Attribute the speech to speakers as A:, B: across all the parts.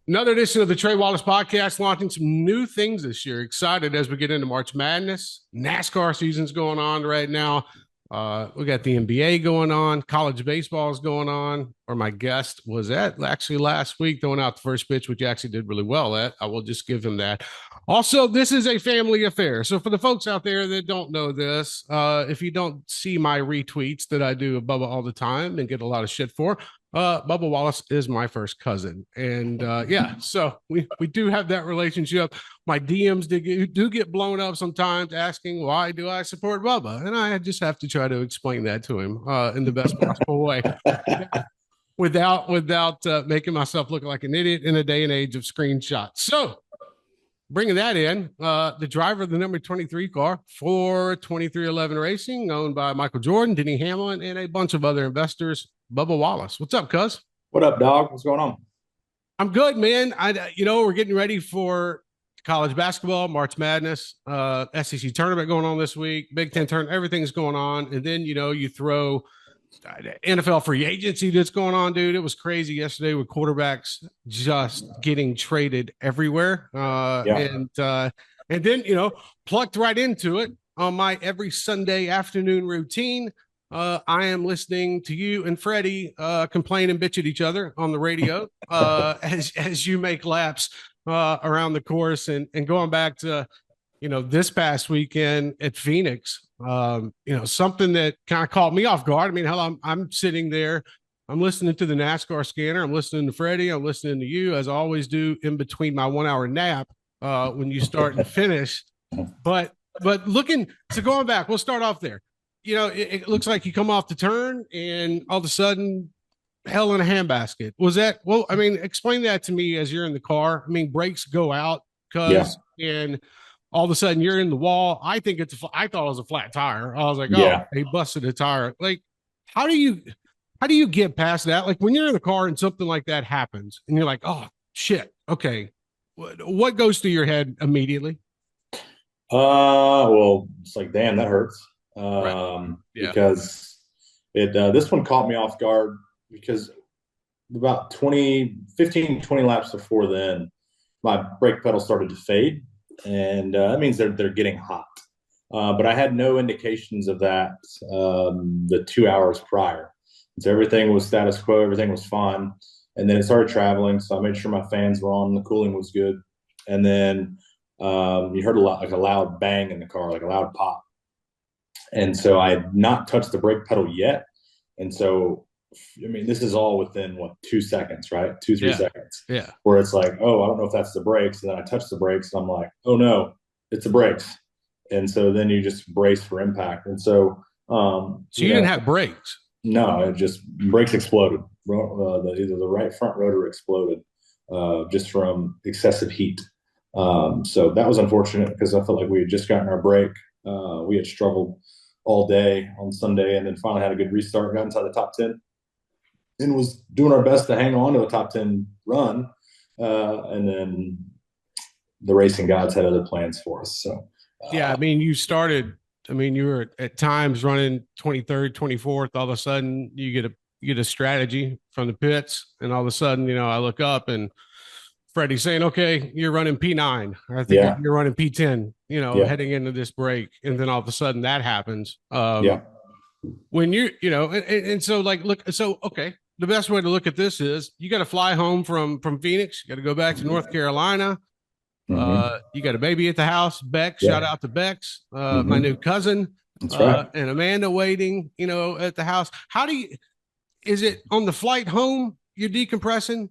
A: Another edition of the Trey Wallace podcast, launching some new things this year. Excited as we get into March Madness. NASCAR season's going on right now. We got the NBA going on. College baseball is going on. Or my guest was at actually last week, throwing out the first pitch, which he actually did really well at. I will just give him that. Also, this is a family affair. So for the folks out there that don't know this, if you don't see my retweets that I do of Bubba all the time and get a lot of shit for, Bubba Wallace is my first cousin. And yeah, so we do have that relationship. My DMs do get blown up sometimes asking, why do I support Bubba? And I just have to try to explain that to him in the best possible way without making myself look like an idiot in a day and age of screenshots. So bringing that in, the driver of the number 23 car for 2311 Racing, owned by Michael Jordan, Denny Hamlin, and a bunch of other investors, Bubba Wallace. What's up, cuz?
B: What up, dog? What's going on?
A: I'm good, man. We're getting ready for college basketball, March Madness, SEC tournament going on this week, Big Ten tournament, everything's going on. And then, you throw NFL free agency that's going on, dude. It was crazy yesterday with quarterbacks just getting traded everywhere. And then, plucked right into it on my every Sunday afternoon routine. I am listening to you and Freddie complain and bitch at each other on the radio as you make laps around the course, and going back to this past weekend at Phoenix. Something that kind of caught me off guard. I mean, hell, I'm sitting there, I'm listening to the NASCAR scanner, I'm listening to Freddie, I'm listening to you, as I always do in between my 1 hour nap when you start and finish. But going back, we'll start off there. It looks like you come off the turn and all of a sudden, hell in a handbasket. Was that, well, I mean, explain that to me as you're in the car. I mean, brakes go out and all of a sudden you're in the wall. I thought it was a flat tire. I was like, oh, he busted a tire. Like, how do you get past that? Like when you're in the car and something like that happens and you're like, oh shit. Okay. What goes through your head immediately?
B: Well, it's like, damn, that hurts.
A: Right. Yeah.
B: Because this one caught me off guard because about 15, 20 laps before then, my brake pedal started to fade, and that means they're getting hot. But I had no indications of that the 2 hours prior. So everything was status quo, everything was fine. And then it started traveling, so I made sure my fans were on, the cooling was good. And then you heard a loud bang in the car, like a loud pop. And so I had not touched the brake pedal yet. And so, I mean, this is all within 2 seconds, right? 2-3 seconds.
A: Yeah.
B: Where it's like, oh, I don't know if that's the brakes. And then I touch the brakes and I'm like, oh no, it's the brakes. And so then you just brace for impact. And so,
A: so you didn't have brakes?
B: No, it just brakes exploded. Either the right front rotor exploded just from excessive heat. So that was unfortunate because I felt like we had just gotten our break. We had struggled all day on Sunday and then finally had a good restart, got inside the top 10 and was doing our best to hang on to a top 10 run. And then the racing gods had other plans for us. So,
A: yeah, I mean, you were at times running 23rd, 24th. All of a sudden you get a strategy from the pits. And all of a sudden, I look up and Freddie's saying, okay, you're running P9. I think you're running P10, heading into this break. And then all of a sudden that happens. When and so like, look, so, okay. The best way to look at this is you got to fly home from Phoenix. You got to go back to North Carolina. You got a baby at the house, Bex. Shout out to Bex, my new cousin.
B: That's right.
A: And Amanda waiting, at the house. Is it on the flight home you're decompressing?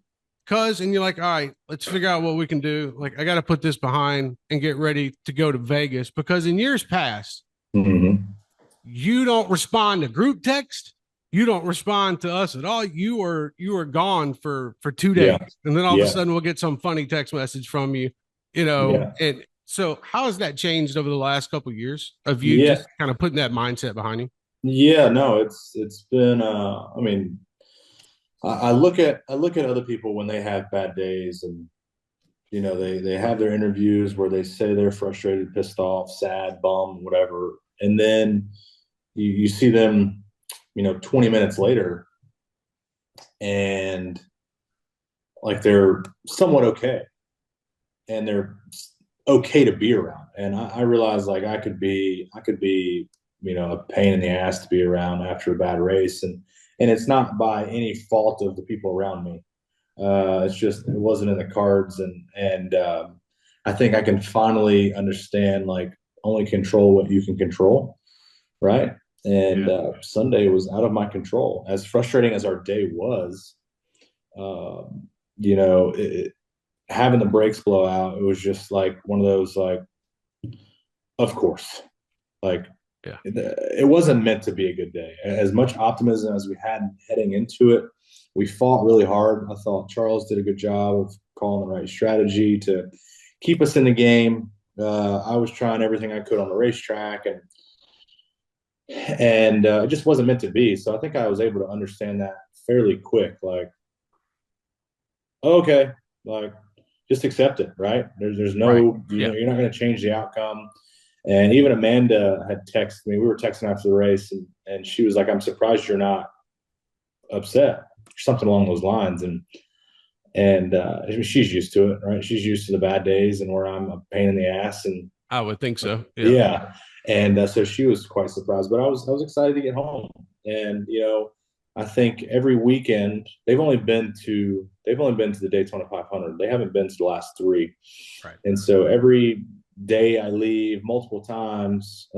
A: And you're like, all right, let's figure out what we can do. Like, I got to put this behind and get ready to go to Vegas, because in years past, you don't respond to group text. You don't respond to us at all. You were gone for 2 days. And then all of a sudden we'll get some funny text message from you, And so how has that changed over the last couple of years of you just kind of putting that mindset behind you?
B: Yeah, no, it's been, I mean, I look at other people when they have bad days, and they have their interviews where they say they're frustrated, pissed off, sad, bummed, whatever, and then you see them 20 minutes later, and like they're somewhat okay, and they're okay to be around. And I realized like I could be, a pain in the ass to be around after a bad race, and it's not by any fault of the people around me. It's just it wasn't in the cards, and I think I can finally understand like only control what you can control, right? And
A: Yeah.
B: Sunday was out of my control. As frustrating as our day was, um, having the brakes blow out, it was just like one of those like, of course, like
A: Yeah.
B: it wasn't meant to be a good day. As much optimism as we had heading into it, we fought really hard. I thought Charles did a good job of calling the right strategy to keep us in the game. I was trying everything I could on the racetrack, and it just wasn't meant to be. So I think I was able to understand that fairly quick. Like, okay, like just accept it, right? There's
A: Right.
B: no,
A: Yeah.
B: you're not going to change the outcome. And even Amanda had texted me. We were texting after the race, and she was like, "I'm surprised you're not upset," something along those lines. And she's used to it, right? She's used to the bad days and where I'm a pain in the ass, and
A: I would think so. Yeah.
B: yeah. And so she was quite surprised, but I was excited to get home. And I think every weekend they've only been to the Daytona 500. They haven't been to the last three.
A: Right.
B: And so every day I leave multiple times,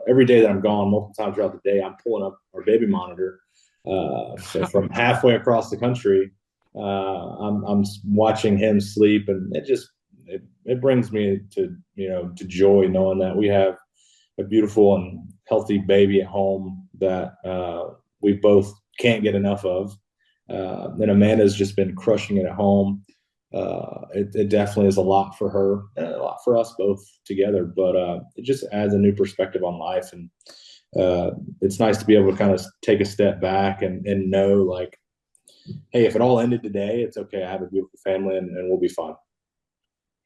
B: every day that I'm gone multiple times throughout the day, I'm pulling up our baby monitor. So from halfway across the country, I'm watching him sleep, and it brings me to joy knowing that we have a beautiful and healthy baby at home that we both can't get enough of. And Amanda's just been crushing it at home. It definitely is a lot for her and a lot for us both together, but it just adds a new perspective on life. And it's nice to be able to kind of take a step back and know like, hey, if it all ended today, it's okay. I have a beautiful family, and we'll be fine.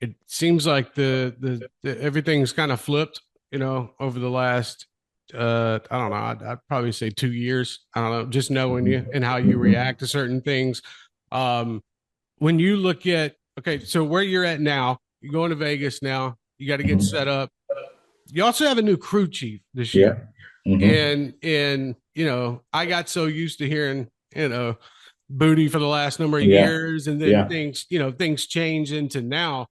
A: It seems like the everything's kind of flipped, over the last I don't know, I'd probably say 2 years. I don't know, just knowing you and how you react to certain things. Um, when you look at, okay, so where you're at now, you're going to Vegas now, you got to get set up. You also have a new crew chief this
B: Yeah.
A: year.
B: Mm-hmm.
A: And I got so used to hearing, booty for the last number of
B: Yeah.
A: years, and then
B: Yeah.
A: things change into now.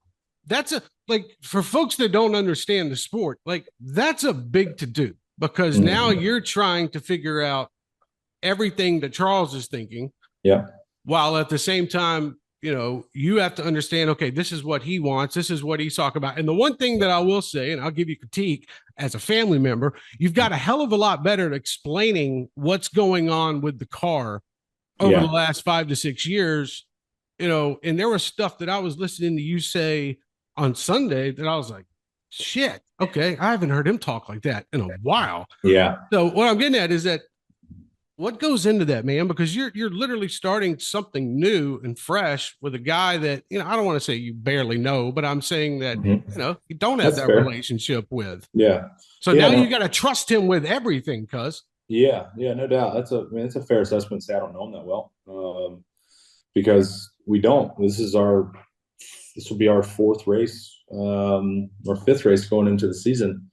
A: That's a like for folks that don't understand the sport, like that's a big to do because now
B: Mm-hmm.
A: you're trying to figure out everything that Charles is thinking,
B: Yeah.
A: while at the same time, you have to understand, okay, this is what he wants, this is what he's talking about. And the one thing that I will say, and I'll give you critique as a family member, you've got a hell of a lot better at explaining what's going on with the car over the
B: Yeah.
A: last 5 to 6 years, and there was stuff that I was listening to you say on Sunday that I was like, shit, okay, I haven't heard him talk like that in a while.
B: Yeah.
A: So what I'm getting at is that what goes into that, man? Because you're literally starting something new and fresh with a guy that, I don't want to say you barely know, but I'm saying that,
B: Mm-hmm.
A: you don't have
B: That's
A: that
B: fair.
A: relationship with.
B: Yeah.
A: So
B: Yeah.
A: now you
B: No.
A: got to trust him with everything, cuz.
B: Yeah. Yeah. No doubt. It's a fair assessment to say I don't know him that well, because we don't. This will be our fourth race, or fifth race going into the season.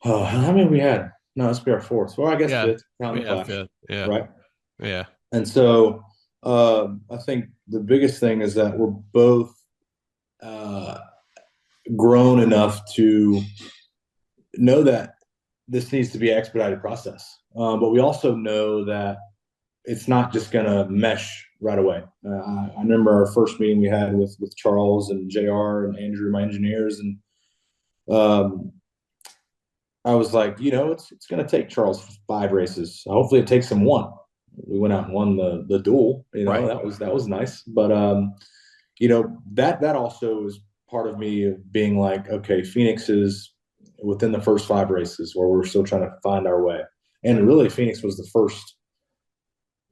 B: Oh, how many we had? No, this will be our fourth. Well, I guess
A: Yeah.
B: fifth, counting the
A: Yeah.
B: Clash,
A: Fifth. Yeah.
B: right?
A: Yeah.
B: And so I think the biggest thing is that we're both uh, grown enough to know that this needs to be an expedited process. But we also know that it's not just going to mesh right away. I remember our first meeting we had with Charles and JR and Andrew, my engineers, and um, I was like, it's going to take Charles 5 races. Hopefully, it takes him one. We went out and won the duel.
A: Right.
B: That was nice. But that also is part of me of being like, okay, Phoenix is within the first 5 races where we're still trying to find our way. And really, Phoenix was the first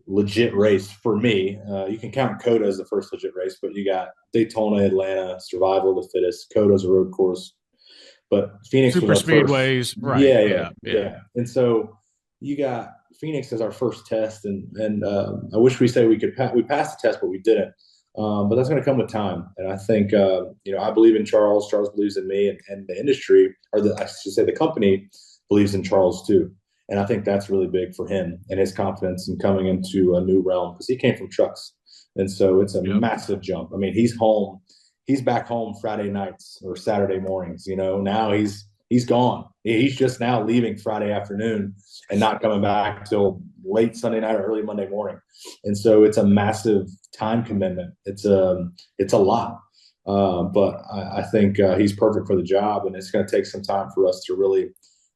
B: legit race for me. You can count Coda as the first legit race, but you got Daytona, Atlanta, Survival of the Fittest. Coda's a road course, but Phoenix was
A: Super
B: our first.
A: speedways. Right.
B: Yeah, yeah,
A: Yeah. Yeah.
B: yeah. And so you got Phoenix as our first test, and I wish we say we passed the test, but we didn't. But that's going to come with time. And I think, I believe in Charles. Charles believes in me, and the industry, I should say the company, believes in Charles too. And I think that's really big for him and his confidence in coming into a new realm because he came from trucks. And so it's a massive jump. I mean, he's home. He's back home Friday nights or Saturday mornings. Now he's gone. He's just now leaving Friday afternoon and not coming back till late Sunday night or early Monday morning. And so it's a massive time commitment. It's a lot. But I think he's perfect for the job, and it's going to take some time for us to really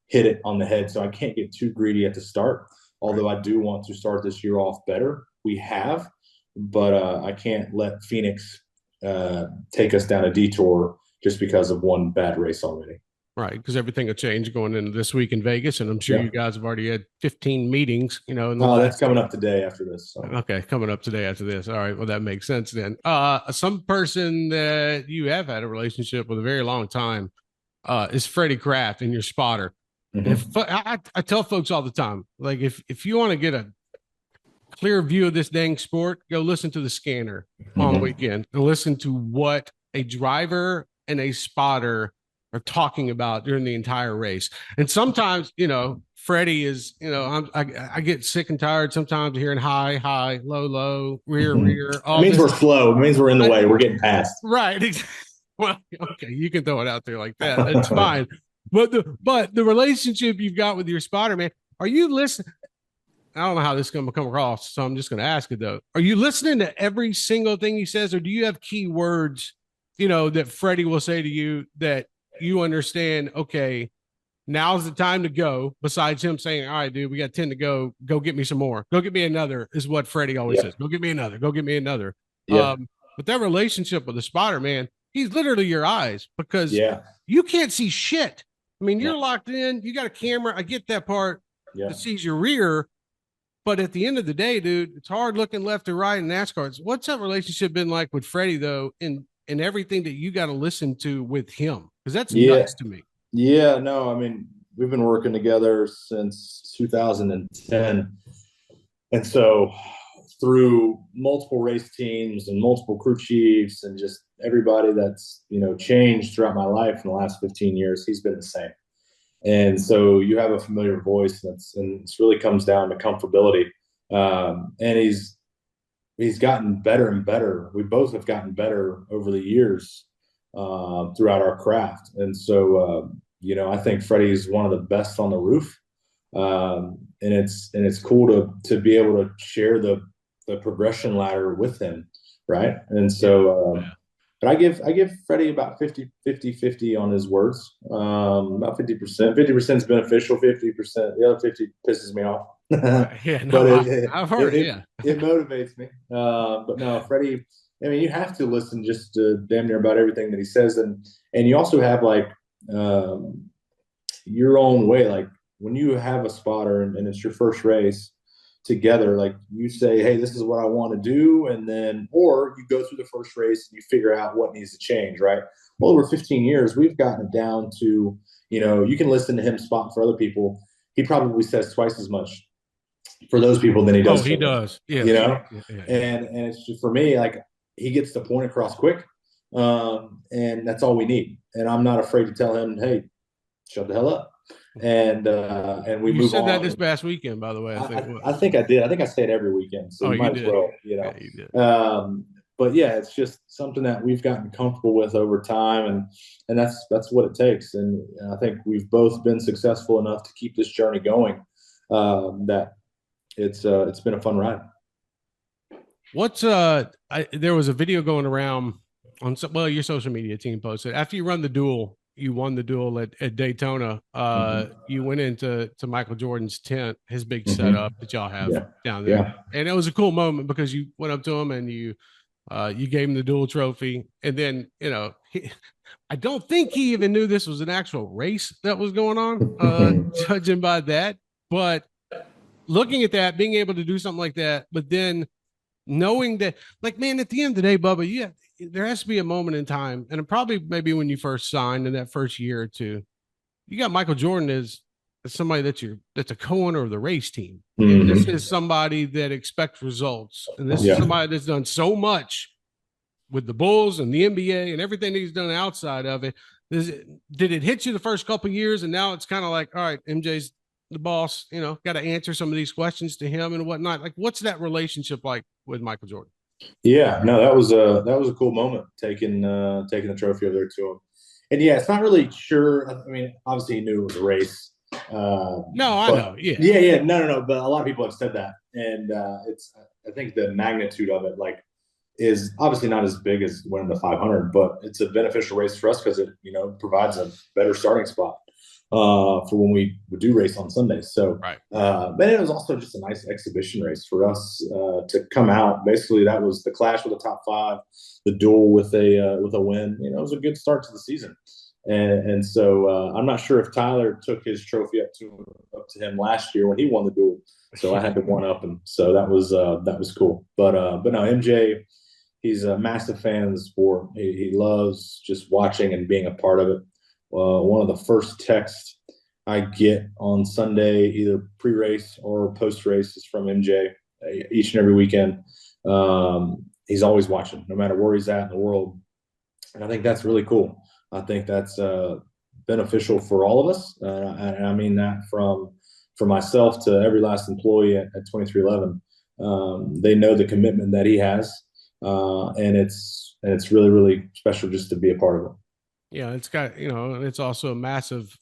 B: hit it on the head. So I can't get too greedy at the start, although I do want to start this year off better. We have, but I can't let Phoenix take us down a detour just because of one bad race already.
A: Right, because everything will change going into this week in Vegas, and I'm sure you guys have already had 15 meetings.
B: That's coming up today after this. So.
A: Okay, coming up today after this. All right, well that makes sense then. Some person that you have had a relationship with a very long time is Freddie Kraft and your spotter. Mm-hmm. If I tell folks all the time, like if you want to get a clear view of this dang sport, go listen to the scanner on the weekend and listen to what a driver and a spotter are talking about during the entire race. And sometimes, Freddie is, I get sick and tired sometimes of hearing high, low, rear. It
B: means we're slow. It means we're in the way. We're getting past.
A: Right. Well, okay, you can throw it out there like that. It's fine. But the relationship you've got with your spotter, man, are you listening? I don't know how this is going to come across, so I'm just going to ask it though. Are you listening to every single thing he says, or do you have key words, that Freddie will say to you that you understand, okay, now's the time to go, besides him saying, all right, dude, we got 10 to go get me some more, go get me another, is what Freddie always says. Go get me another. But that relationship with the spotter, man, he's literally your eyes, because you can't see shit. I mean, you're locked in, you got a camera, I get that part that sees your rear, but at the end of the day, dude, it's hard looking left or right in NASCAR. What's that relationship been like with Freddie though, in everything that you got to listen to with him? Because that's nuts to me.
B: Yeah, no, I mean, we've been working together since 2010. And so through multiple race teams and multiple crew chiefs and just everybody that's, changed throughout my life in the last 15 years, he's been the same. And so you have a familiar voice, and it really comes down to comfortability. And he's gotten better and better. We both have gotten better over the years throughout our craft. And so, I think Freddie's one of the best on the roof. And it's cool to be able to share the progression ladder with him. Right. And so, but I give Freddie about 50 on his words, about 50%. 50% is beneficial, 50%, the other 50 pisses me off.
A: I've heard,
B: it motivates me. But no, Freddie, I mean, you have to listen just to damn near about everything that he says. And you also have like your own way. Like when you have a spotter and it's your first race together, like you say, hey, this is what I want to do. And then, or you go through the first race and you figure out what needs to change, right? Well, over 15 years, we've gotten it down to, you can listen to him spot for other people. He probably says twice as much for those people than he does.
A: Oh, he does. Yeah.
B: And it's just, for me, like he gets the point across quick. And that's all we need. And I'm not afraid to tell him, hey, shut the hell up. And we move on. You
A: said that this past weekend, by the way.
B: I think I did. I think I say it every weekend. So you might as well,
A: Yeah, you did.
B: But yeah, it's just something that we've gotten comfortable with over time, and that's what it takes. And I think we've both been successful enough to keep this journey going. That it's been a fun ride.
A: There was a video going around on your social media team posted after you run the duel. You won the duel at Daytona. You went into Michael Jordan's tent, his big setup that y'all have down there, and it was a cool moment because you went up to him and you gave him the duel trophy, and then I don't think he even knew this was an actual race that was going on, judging by that. But looking at that, being able to do something like that, but then knowing that, like, man, at the end of the day, Bubba, there has to be a moment in time, and probably maybe when you first signed in that first year or two, you got Michael Jordan as somebody that's a co-owner of the race team. And this is somebody that expects results, and this is somebody that's done so much with the Bulls and the NBA and everything that he's done outside of it, did it hit you the first couple of years, and now it's kind of like, all right, MJ's the boss, got to answer some of these questions to him and whatnot. Like, what's that relationship like with Michael Jordan?
B: Yeah, no, that was a cool moment taking the trophy over there to him. And yeah, it's not really sure. I mean, obviously he knew it was a race.
A: No, I know. Yeah.
B: Yeah. No. But a lot of people have said that, and I think the magnitude of it, like, is obviously not as big as winning the 500, but it's a beneficial race for us because it provides a better starting spot for when we would do race on Sundays. So,
A: right.
B: But it was also just a nice exhibition race for us to come out. Basically, that was the clash with the top five, the duel with a win. It was a good start to the season. And so I'm not sure if Tyler took his trophy up to him last year when he won the duel. So I had to one up him. So that was cool. But no, MJ, he's a massive fan of the sport. He loves just watching and being a part of it. One of the first texts I get on Sunday, either pre-race or post-race, is from MJ each and every weekend. He's always watching, no matter where he's at in the world. And I think that's really cool. I think that's beneficial for all of us. And I mean that from myself to every last employee at 2311. They know the commitment that he has. And it's really, really special just to be a part of it.
A: Yeah, it's got, it's also a massive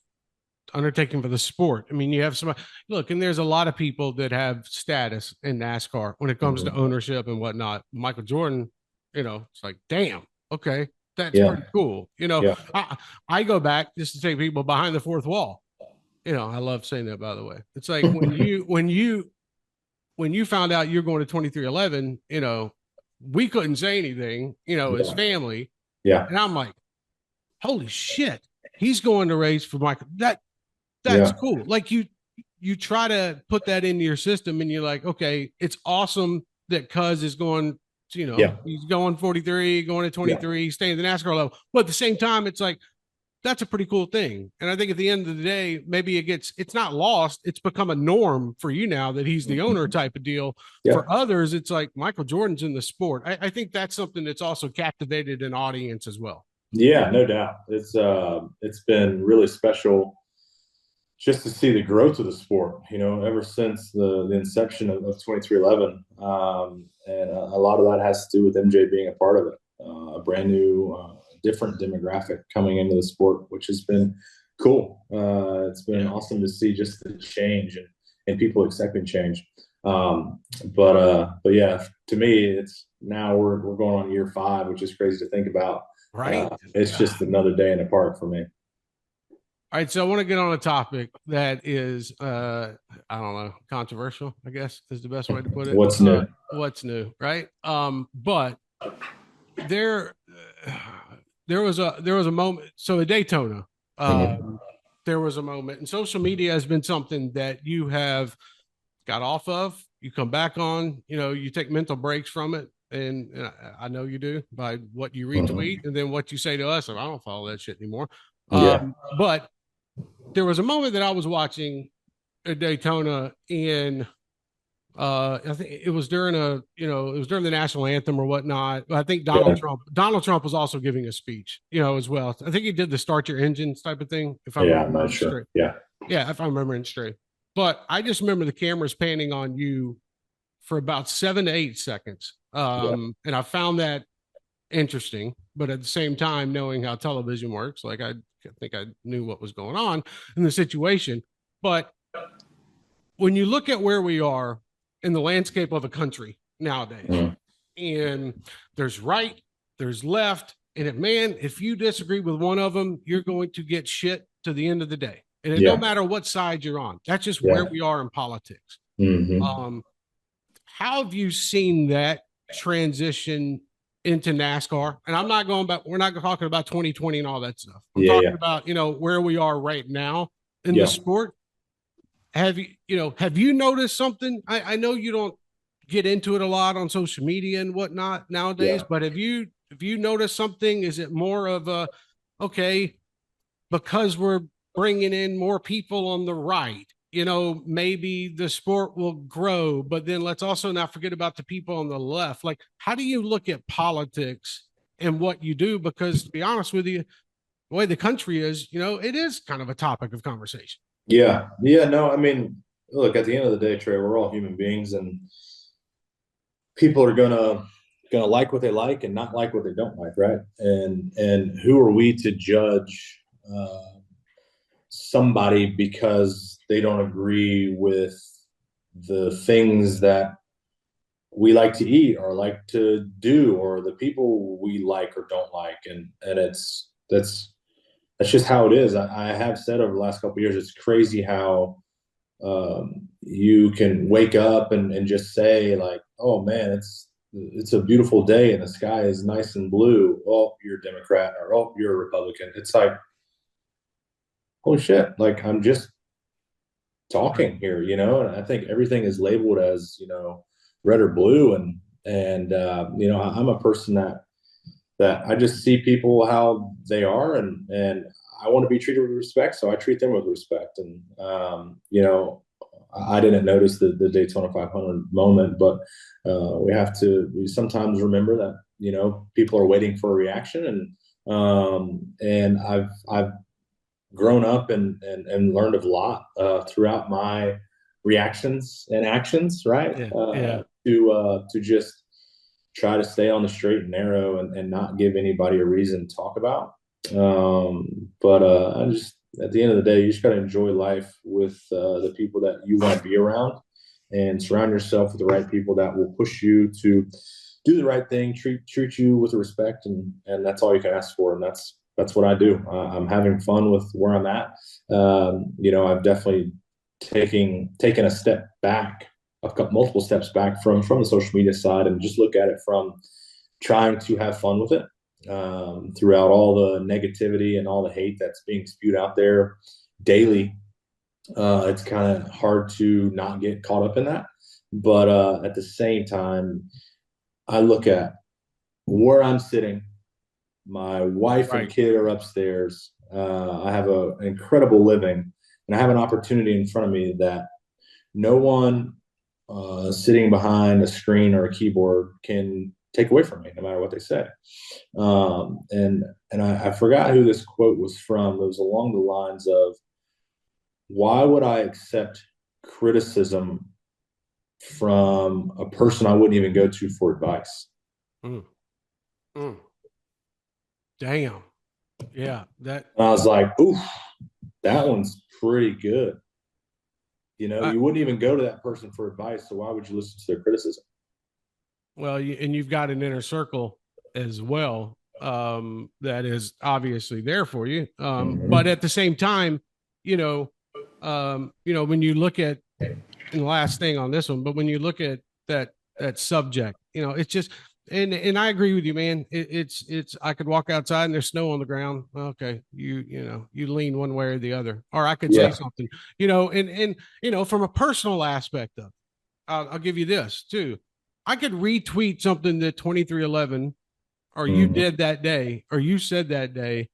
A: undertaking for the sport. I mean, you have look, and there's a lot of people that have status in NASCAR when it comes to ownership and whatnot. Michael Jordan, it's like, damn, okay, that's pretty cool. I go back just to take people behind the fourth wall. I love saying that, by the way. It's like when you found out you're going to 2311, we couldn't say anything, as family.
B: Yeah.
A: And I'm like, holy shit, he's going to race for Michael. That's cool. Like you try to put that into your system and you're like, okay, it's awesome that Cuz is going, he's going 43, going to 23, staying at the NASCAR level. But at the same time, it's like, that's a pretty cool thing. And I think at the end of the day, maybe it's not lost. It's become a norm for you now that he's the owner type of deal. Yeah. For others, it's like Michael Jordan's in the sport. I think that's something that's also captivated an audience as well.
B: Yeah, no doubt. It's been really special just to see the growth of the sport, ever since the inception of 2311. And a lot of that has to do with MJ being a part of it. A brand new, different demographic coming into the sport, which has been cool. It's been awesome to see just the change and people accepting change. But yeah, to me, it's now we're going on year 5, which is crazy to think about.
A: Right.
B: It's just another day in the park for me.
A: All right. So I want to get on a topic that is, I don't know, controversial, I guess is the best way to put it.
B: What's new?
A: What's new. Right. But there was a moment. So at Daytona, there was a moment, and social media has been something that you have got off of, you come back on, you take mental breaks from it. And I know you do by what you retweet and then what you say to us. And I don't follow that shit anymore. But there was a moment that I was watching at Daytona, and I think it was during the national anthem or whatnot. I think Donald Trump was also giving a speech, as well. I think he did the start your engines type of thing. If I'm not sure. Yeah, if I'm remembering straight. But I just remember the cameras panning on you for about 7 to 8 seconds. And I found that interesting, but at the same time, knowing how television works, like I think I knew what was going on in the situation. But when you look at where we are in the landscape of a country nowadays, and there's right, there's left, and if you disagree with one of them, you're going to get shit to the end of the day. And it don't matter what side you're on. That's just where we are in politics. How have you seen that transition into NASCAR? And I'm not going back. We're not talking about 2020 and all that stuff. I'm talking about, where we are right now in the sport. Have you noticed something? I know you don't get into it a lot on social media and whatnot nowadays, but have you noticed something? Is it more of because we're bringing in more people on the right, maybe the sport will grow, but then let's also not forget about the people on the left. Like, how do you look at politics in what you do, because to be honest with you, the way the country is, it is kind of a topic of conversation.
B: Yeah. Yeah. No, I mean, look, at the end of the day, Trey, we're all human beings, and people are gonna like what they like and not like what they don't like, right? And who are we to judge somebody because they don't agree with the things that we like to eat or like to do, or the people we like or don't like, and that's just how it is. I have said over the last couple of years, it's crazy how you can wake up and just say like, oh man, it's a beautiful day and the sky is nice and blue. Oh, you're a Democrat, or oh, you're a Republican. It's like, holy shit, like I'm just talking here, and I think everything is labeled as, red or blue. And I'm a person that I just see people how they are, and I want to be treated with respect, so I treat them with respect. And I didn't notice the Daytona 500 moment, but we sometimes remember that people are waiting for a reaction, and I've grown up and learned a lot throughout my reactions and actions, right?
A: Yeah.
B: To just try to stay on the straight and narrow, and not give anybody a reason to talk about. But I just, at the end of the day, you just got to enjoy life with the people that you want to be around, and surround yourself with the right people that will push you to do the right thing, treat you with respect, and that's all you can ask for. And that's what I do. I'm having fun with where I'm at. I've definitely taken a step back. I've got multiple steps back from the social media side, and just look at it from trying to have fun with it, throughout all the negativity and all the hate that's being spewed out there daily. It's kind of hard to not get caught up in that. But at the same time, I look at where I'm sitting. My wife and kid are upstairs. I have an incredible living, and I have an opportunity in front of me that no one sitting behind a screen or a keyboard can take away from me, no matter what they say. And I forgot who this quote was from. It was along the lines of, "Why would I accept criticism from a person I wouldn't even go to for advice?"
A: Mm. Mm. Damn. Yeah.
B: And I was like, oof, that one's pretty good. You wouldn't even go to that person for advice, so why would you listen to their criticism?
A: Well, and you've got an inner circle as well, that is obviously there for you. But at the same time, when you look at, and the last thing on this one, but when you look at that subject, it's just, and I agree with you, man. It's I could walk outside and there's snow on the ground. Okay, you lean one way or the other, or I could say something, and from a personal aspect of, I'll give you this too. I could retweet something that 2311 or you did that day, or you said that day,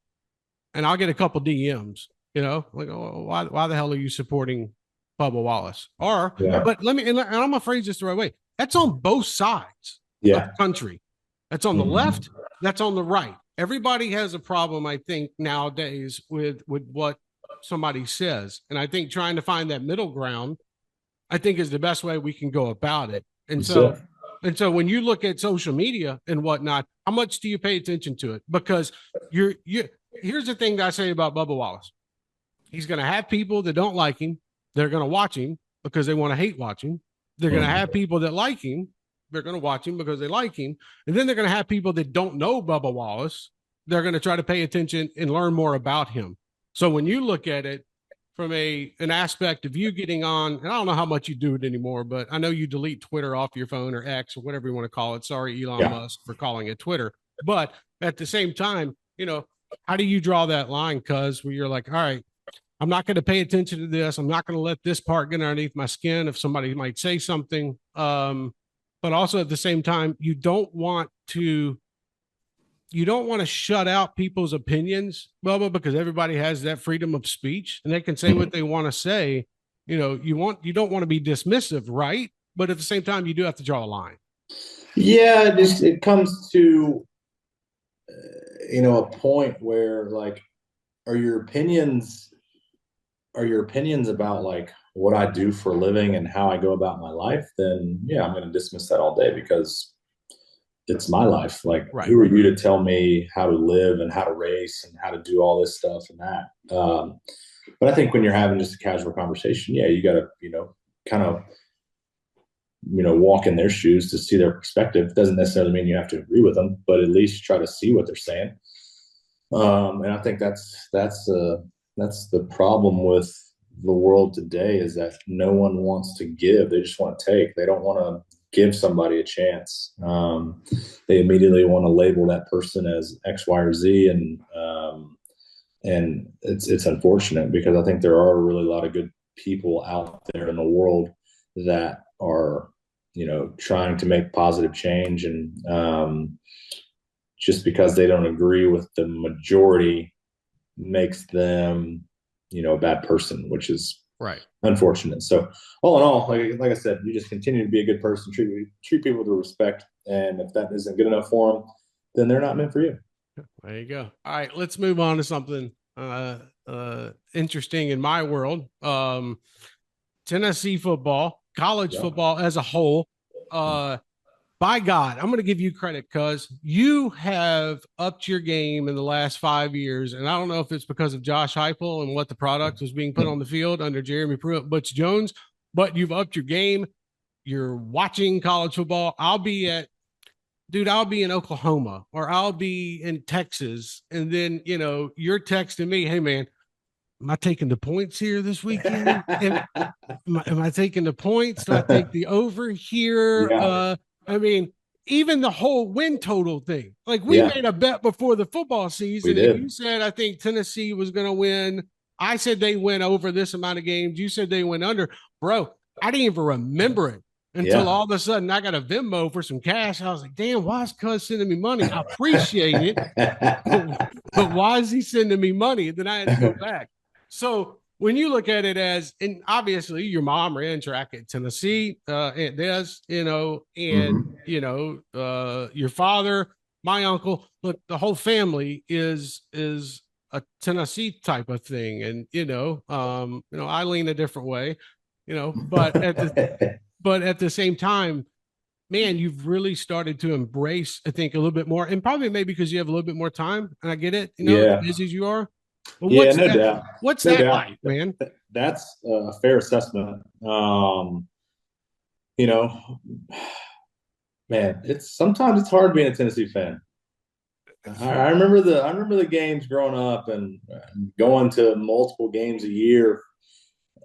A: and I'll get a couple DMs, like, oh, why the hell are you supporting Bubba Wallace? Or, but let me, and I'm gonna phrase this the right way. That's on both sides of the country. That's on the left. That's on the right. Everybody has a problem, I think, nowadays with what somebody says, and I think trying to find that middle ground, I think, is the best way we can go about it. And so when you look at social media and whatnot, how much do you pay attention to it? Because here's the thing that I say about Bubba Wallace. He's going to have people that don't like him. They're going to watch him because they want to hate watch him. They're going to have people that like him. They're going to watch him because they like him. And then they're going to have people that don't know Bubba Wallace. They're going to try to pay attention and learn more about him. So when you look at it from an aspect of you getting on, and I don't know how much you do it anymore, but I know you delete Twitter off your phone, or X, or whatever you want to call it. Sorry, Elon Musk, for calling it Twitter. But at the same time, how do you draw that line? Because where you're like, all right, I'm not going to pay attention to this. I'm not going to let this part get underneath my skin if somebody might say something. But also at the same time, you don't want to shut out people's opinions, Bubba, because everybody has that freedom of speech and they can say what they want to say. You don't want to be dismissive, right? But at the same time, you do have to draw a line.
B: Yeah, it comes to a point where like, are your opinions about like what I do for a living and how I go about my life, then yeah, I'm going to dismiss that all day because it's my life. Like,
A: Right.
B: who are you to tell me how to live and how to race and how to do all this stuff and that? But I think when you're having just a casual conversation, yeah, you got to, kind of, walk in their shoes to see their perspective. Doesn't necessarily mean you have to agree with them, but at least try to see what they're saying. And I think that's the problem with the world today is that no one wants to give. They just want to take. They don't want to give somebody a chance. They immediately want to label that person as X, Y, or Z, and it's unfortunate because I think there are really a lot of good people out there in the world that are trying to make positive change, and just because they don't agree with the majority makes them a bad person, which is
A: Right.
B: unfortunate. So all in all, like I said, you just continue to be a good person, treat people with respect, and if that isn't good enough for them, then they're not meant for you.
A: There you go. All right, let's move on to something interesting in my world. Tennessee football, college football as a whole. By God, I'm going to give you credit because you have upped your game in the last 5 years. And I don't know if it's because of Josh Heupel and what the product was being put on the field under Jeremy Pruitt, Butch Jones, but you've upped your game. You're watching college football. I'll be in Oklahoma or I'll be in Texas. And then, you're texting me, hey, man, am I taking the points here this weekend? Am I taking the points? Do I take the over here?
B: Yeah.
A: I mean, even the whole win total thing. Like we
B: Yeah,
A: made a bet before the football
B: we
A: season, and you
B: did.
A: said I think Tennessee was going to win. I said they went over this amount of games. You said they went under. Bro, I didn't even remember it until
B: Yeah.
A: all of a sudden I got a Venmo for some cash. I was like, damn, why is Cuz sending me money? I appreciate it. But why is he sending me money? And then I had to go back. So when you look at it as, and obviously your mom ran track at Tennessee, and this, and
B: Mhm.
A: your father, my uncle, look, the whole family is a Tennessee type of thing, and I lean a different way, but at the same time, man, you've really started to embrace, I think, a little bit more, and probably maybe because you have a little bit more time, and I get it, as
B: Yeah.
A: busy as you are. But
B: Yeah, no doubt.
A: what's
B: No
A: that
B: doubt.
A: like, man?
B: That's a fair assessment. You know, man, it's sometimes it's hard being a Tennessee fan. I remember the games growing up and going to multiple games a year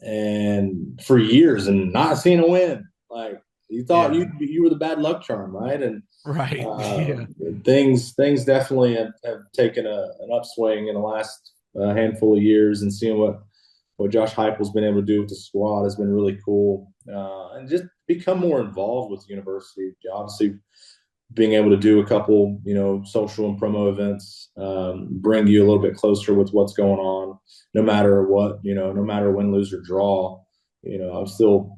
B: and for years and not seeing a win. Like you thought
A: Yeah.
B: you were the bad luck charm, right? And
A: Right. Yeah.
B: things definitely have taken an upswing in the last handful of years, and seeing what Josh Heupel's been able to do with the squad has been really cool, and just become more involved with the university. Obviously, being able to do a couple, social and promo events, bring you a little bit closer with what's going on, no matter what, no matter win, lose, or draw. I'm still,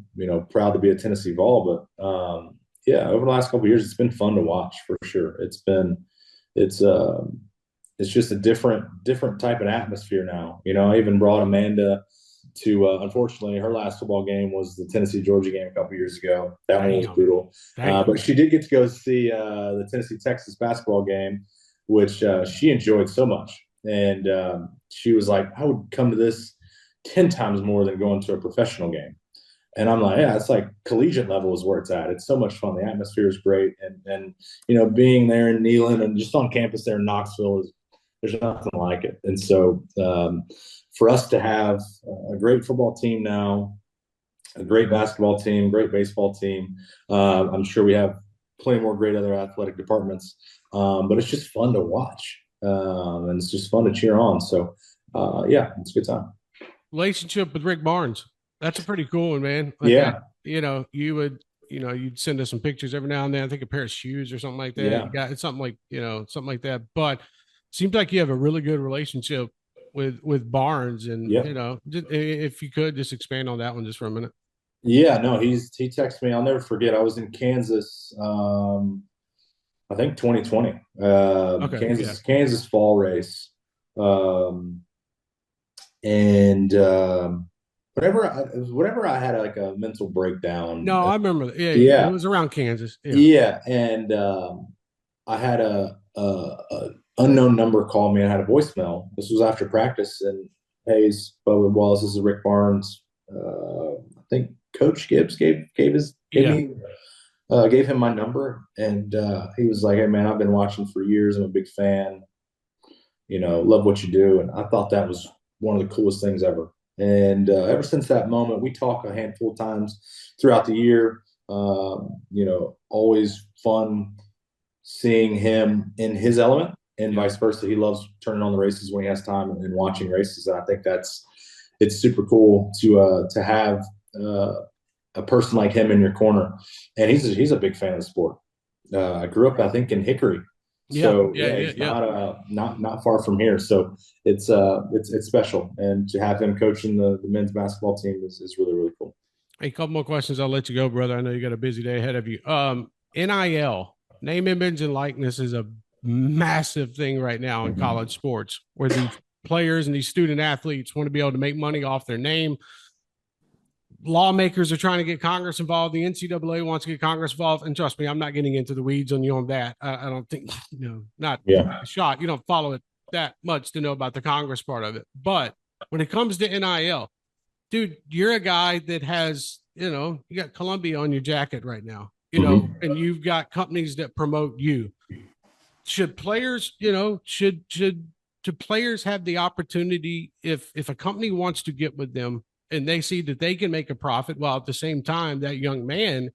B: proud to be a Tennessee Vol, but yeah, over the last couple of years, it's been fun to watch for sure. It's it's just a different type of atmosphere now. I even brought Amanda to unfortunately her last football game was the Tennessee Georgia game a couple years ago. That one was
A: Damn.
B: brutal,
A: Damn.
B: but she did get to go see the Tennessee Texas basketball game, which she enjoyed so much, and she was like, "I would come to this 10 times more than going to a professional game." And I'm like, yeah, it's like collegiate level is where it's at. It's so much fun. The atmosphere is great, and being there in Neyland and just on campus there in Knoxville is there's nothing like it. And so for us to have a great football team now, a great basketball team, great baseball team, I'm sure we have plenty more great other athletic departments, but it's just fun to watch, and it's just fun to cheer on. So yeah, it's a good time.
A: Relationship with Rick Barnes. That's a pretty cool one, man. Like
B: Yeah,
A: you'd send us some pictures every now and then. I think a pair of shoes or something like that.
B: yeah,
A: You got it's something like, something like that. But seems like you have a really good relationship with Barnes. And,
B: yep.
A: if you could just expand on that one just for a minute.
B: Yeah, no, he texted me. I'll never forget. I was in Kansas. I think 2020.
A: Okay, yeah.
B: Kansas fall race. Um, and whenever I had like a mental breakdown,
A: No, I remember that. Yeah, yeah. It
B: yeah,
A: was around Kansas. Yeah.
B: yeah, and I had a unknown number call me. I had a voicemail. This was after practice, and hey, Bubba Wallace, this is Rick Barnes. I think Coach Gibbs
A: Yeah.
B: gave him my number, and he was like, "Hey man, I've been watching for years. I'm a big fan. Love what you do." And I thought that was one of the coolest things ever. And ever since that moment, we talk a handful of times throughout the year. Always fun seeing him in his element and vice versa. He loves turning on the races when he has time and watching races. And I think it's super cool to have a person like him in your corner. And he's a big fan of the sport. I grew up, I think, in Hickory.
A: Yeah.
B: So
A: Yeah. Yeah.
B: he's
A: Yeah.
B: not far from here. So it's special, and to have him coaching the men's basketball team is really, really cool.
A: Hey, a couple more questions. I'll let you go, brother. I know you got a busy day ahead of you. NIL, name, image, and likeness is a massive thing right now in college sports, where these players and these student athletes want to be able to make money off their name. Lawmakers are trying to get Congress involved. The NCAA wants to get Congress involved. And trust me, I'm not getting into the weeds on you on that. I don't think, not a shot. You don't follow it that much to know about the Congress part of it. But when it comes to NIL, dude, you're a guy that has, you got Columbia on your jacket right now, and you've got companies that promote you. Should players, should players have the opportunity, if a company wants to get with them and they see that they can make a profit, while at the same time that young man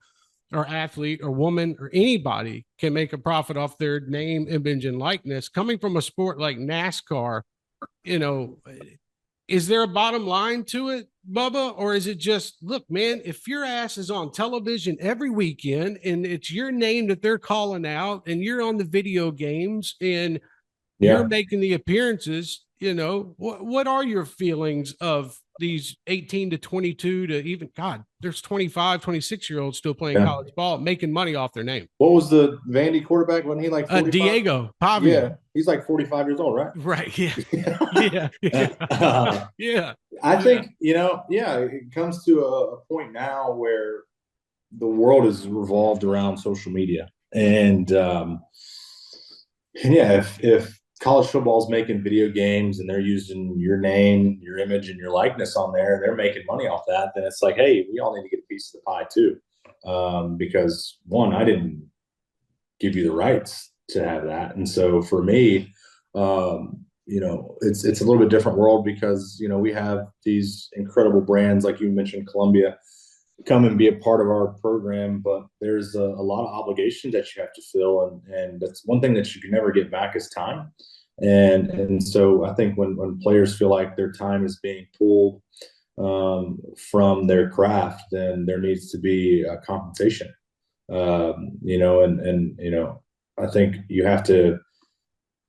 A: or athlete or woman or anybody can make a profit off their name, image, and likeness, coming from a sport like NASCAR, you know, is there a bottom line to it, Bubba? Or is it just, look, man, if your ass is on television every weekend and it's your name that they're calling out and you're on the video games and you're making the appearances, what are your feelings of these 18 to 22 to even, God, there's 25, 26-year-olds still playing college ball, making money off their name.
B: What was the Vandy quarterback? Wasn't he like 45?
A: Diego Pavia.
B: Yeah, he's like 45 years old, right?
A: Right. Yeah. Yeah.
B: I think, it comes to a point now where the world is revolved around social media. And if college football is making video games and they're using your name, your image, and your likeness on there, they're making money off that, then it's like, hey, we all need to get a piece of the pie too. Because one, I didn't give you the rights to have that. And so for me, it's a little bit different world because, we have these incredible brands, like you mentioned, Columbia, come and be a part of our program, but there's a lot of obligations that you have to fill. And that's one thing that you can never get back is time. And so I think when players feel like their time is being pulled from their craft, then there needs to be a compensation. I think you have to,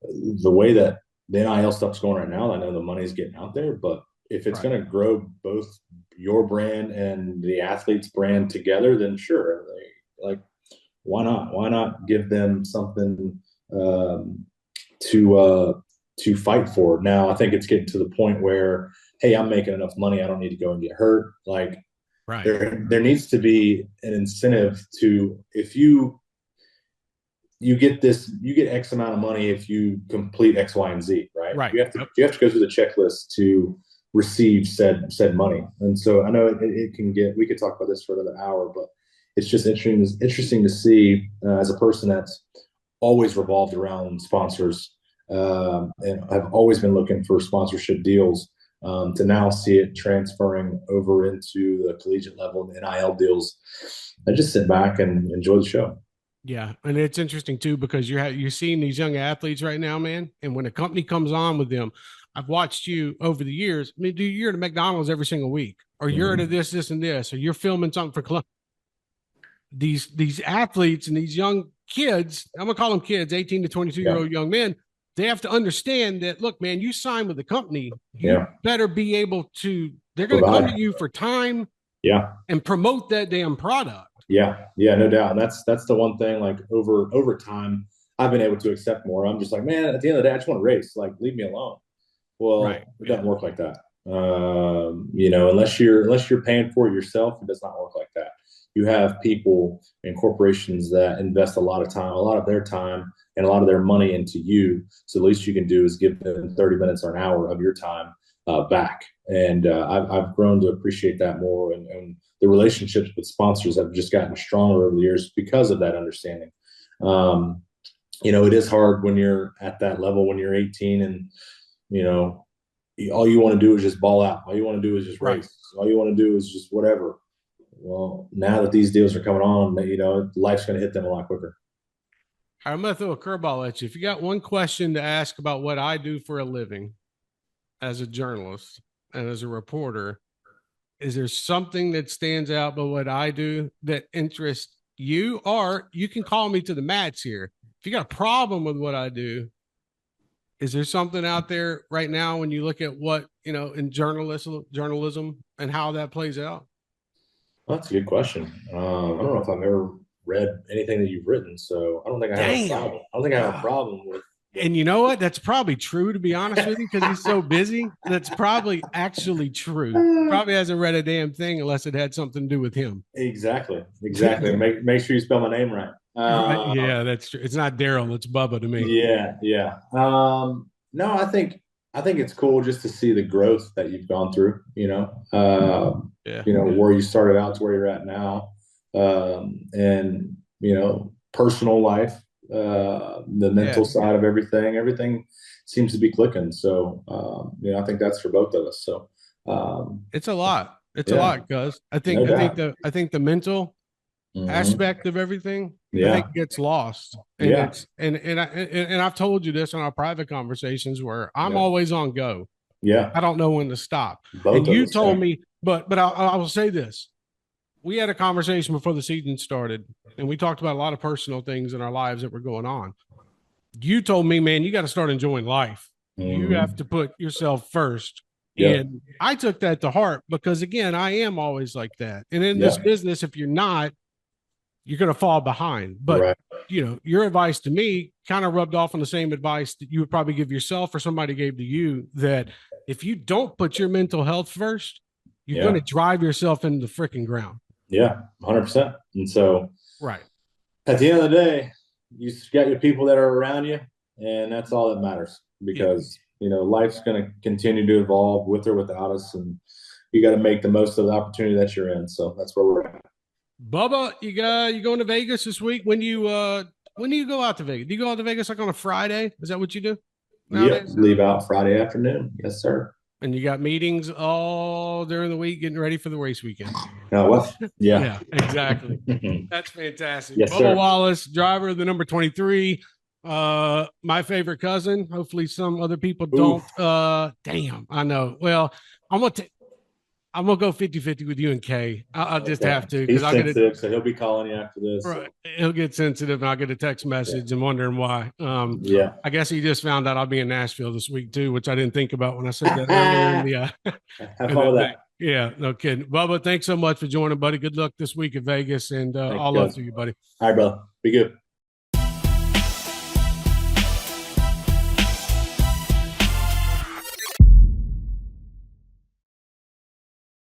B: the way that the NIL stuff's going right now, I know the money's getting out there, but if it's going to grow both your brand and the athlete's brand together, then sure, why not? Why not give them something to fight for? Now, I think it's getting to the point where, hey, I'm making enough money, I don't need to go and get hurt. Like, there needs to be an incentive to, if you get X amount of money if you complete X, Y, and Z, right?
A: Right.
B: You have to go through the checklist to receive said money. And so I know it can get, we could talk about this for another hour, but it's just interesting to see as a person that's always revolved around sponsors and I've always been looking for sponsorship deals, to now see it transferring over into the collegiate level and NIL deals. I just sit back and enjoy the show.
A: Yeah, and it's interesting too because you're seeing these young athletes right now, man. And when a company comes on with them, I've watched you over the years. I mean, dude, you're at McDonald's every single week, or you're at this, and this, or you're filming something for club. These athletes and these young kids, I'm gonna call them kids, 18 to 22-year-old young men. They have to understand that, look, man, you sign with the company, you better be able to. They're going to come to you for time, and promote that damn product.
B: Yeah, no doubt. And that's the one thing. Like over time, I've been able to accept more. I'm just like, man, at the end of the day, I just want to race. Like, leave me alone.
A: Right.
B: Well, it
A: Yeah.
B: doesn't work like that. Unless you're paying for it yourself, it does not work like that. You have people and corporations that invest a lot of time, a lot of their time, and a lot of their money into you. So the least you can do is give them 30 minutes or an hour of your time back. And I've grown to appreciate that more. And the relationships with sponsors have just gotten stronger over the years because of that understanding. Um, it is hard when you're at that level when you're 18 and you know all you want to do is just ball out. All you want to do is just
A: Right.
B: race. All you want to do is just whatever. Well, now that these deals are coming on, life's going to hit them a lot quicker.
A: I'm going to throw a curveball at you. If you got one question to ask about what I do for a living as a journalist and as a reporter, is there something that stands out about what I do that interests you? Or you can call me to the mats here. If you got a problem with what I do, is there something out there right now when you look at what, in journalism and how that plays out?
B: Well, that's a good question. I don't know if I've ever read anything that you've written, so I don't think I have a
A: Damn.
B: problem. I don't think I have a problem with
A: And you know what? That's probably true, to be honest with you, because he's so busy. That's probably actually true. Probably hasn't read a damn thing unless it had something to do with him.
B: Exactly. Make sure you spell my name right.
A: Right. Yeah, that's true. It's not Daryl, it's Bubba to me.
B: Yeah. No, I think it's cool just to see the growth that you've gone through.
A: Yeah.
B: Where you started out to where you're at now, and personal life, the mental side of everything seems to be clicking. So, I think that's for both of us. So,
A: It's a lot. It's a
B: yeah,
A: lot, cuz
B: no doubt.
A: I think the mental
B: Mhm.
A: aspect of everything, I think
B: Yeah,
A: gets lost. And
B: yeah,
A: it's and I've told you this in our private conversations where I'm
B: yeah,
A: always on go.
B: yeah.
A: I don't know when to stop. And
B: Both of
A: you
B: us.
A: told
B: Yeah,
A: me, but I will say this. We had a conversation before the season started, and we talked about a lot of personal things in our lives that were going on. You told me, man, you got to start enjoying life. You have
B: hmm,
A: to put yourself first.
B: yeah,
A: And I took that to heart because, again, I am always like that. And in this
B: yeah.
A: business, if you're not, you're going to fall behind. But,
B: Right.
A: your advice to me kind of rubbed off on the same advice that you would probably give yourself or somebody gave to you, that if you don't put your mental health first, you're going to
B: Yeah,
A: drive yourself into the freaking ground.
B: yeah, 100%. And so,
A: Right.
B: at the end of the day, you got your people that are around you, and that's all that matters
A: Yeah.
B: because life's going to continue to evolve with or without us, and you got to make the most of the opportunity that you're in. So that's where we're at.
A: Bubba, you going to Vegas this week? When do you go out to Vegas? Do you go out to Vegas like on a Friday? Is that what you do
B: Yep,
A: nowadays?
B: leave out Friday afternoon. Yes, sir.
A: And you got meetings all during the week getting ready for the race weekend.
B: What? Yeah.
A: Yeah, exactly. That's fantastic.
B: Yes,
A: Bubba
B: sir.
A: Wallace, driver of the number 23. My favorite cousin. Hopefully some other people don't.
B: Oof.
A: Damn, I know. Well, I'm gonna t- I'm gonna go 50-50 with you and Kay. I'll just
B: Okay.
A: have to because
B: He's
A: I'll get it.
B: sensitive, so he'll be calling you after this.
A: Right. He'll get sensitive and I'll get a text
B: Yeah.
A: message and wondering why.
B: Yeah.
A: I guess he just found out I'll be in Nashville this week too, which I didn't think about when I said that earlier in the
B: Have
A: in
B: fun
A: the
B: with
A: thing.
B: that.
A: Yeah, no kidding. Bubba, thanks so much for joining, buddy. Good luck this week at Vegas and
B: Thank you,
A: all love
B: guys.
A: to you, buddy.
B: All right, brother. Be good.